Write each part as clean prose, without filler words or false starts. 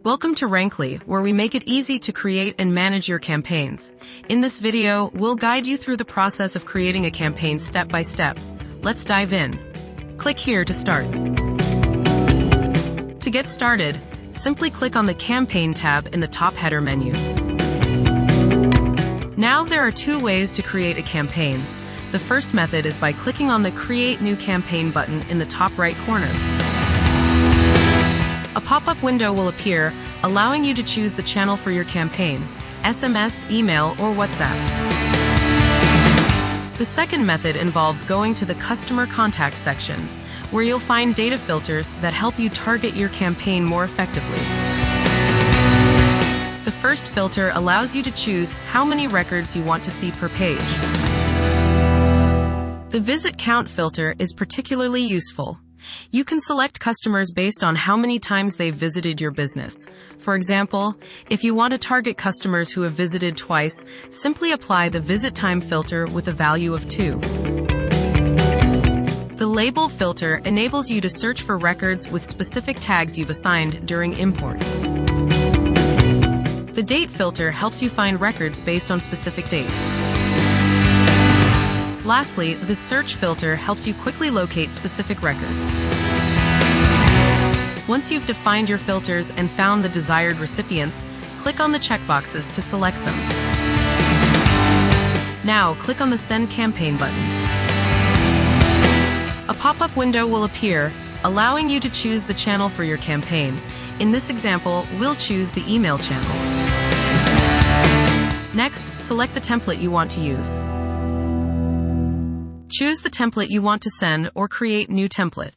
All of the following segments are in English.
Welcome to Rannkly, where we make it easy to create and manage your campaigns. In this video, we'll guide you through the process of creating a campaign step by step. Let's dive in. Click here to start. To get started, simply click on the Campaign tab in the top header menu. Now there are two ways to create a campaign. The first method is by clicking on the Create New Campaign button in the top right corner. A pop-up window will appear, allowing you to choose the channel for your campaign: SMS, email, or WhatsApp. The second method involves going to the Customer Contact section, where you'll find data filters that help you target your campaign more effectively. The first filter allows you to choose how many records you want to see per page. The Visit Count filter is particularly useful. You can select customers based on how many times they've visited your business. For example, if you want to target customers who have visited twice, simply apply the Visit Time filter with a value of 2. The Label filter enables you to search for records with specific tags you've assigned during import. The Date filter helps you find records based on specific dates. Lastly, the Search filter helps you quickly locate specific records. Once you've defined your filters and found the desired recipients, click on the checkboxes to select them. Now, click on the Send Campaign button. A pop-up window will appear, allowing you to choose the channel for your campaign. In this example, we'll choose the email channel. Next, select the template you want to use. Choose the template you want to send or create new template.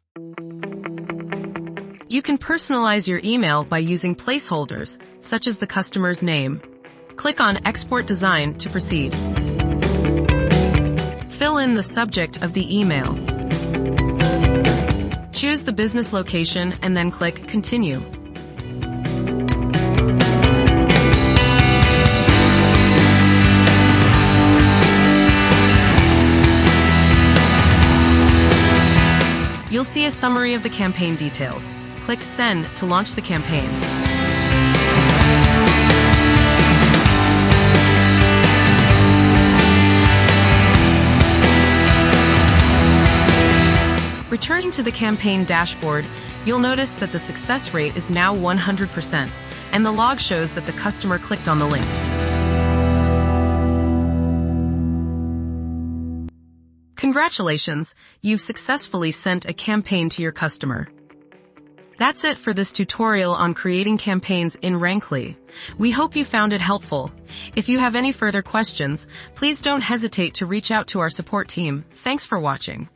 You can personalize your email by using placeholders, such as the customer's name. Click on Export Design to proceed. Fill in the subject of the email. Choose the business location and then click Continue. You'll see a summary of the campaign details. Click Send to launch the campaign. Returning to the campaign dashboard, you'll notice that the success rate is now 100%, and the log shows that the customer clicked on the link. Congratulations, you've successfully sent a campaign to your customer. That's it for this tutorial on creating campaigns in Rannkly. We hope you found it helpful. If you have any further questions, please don't hesitate to reach out to our support team. Thanks for watching.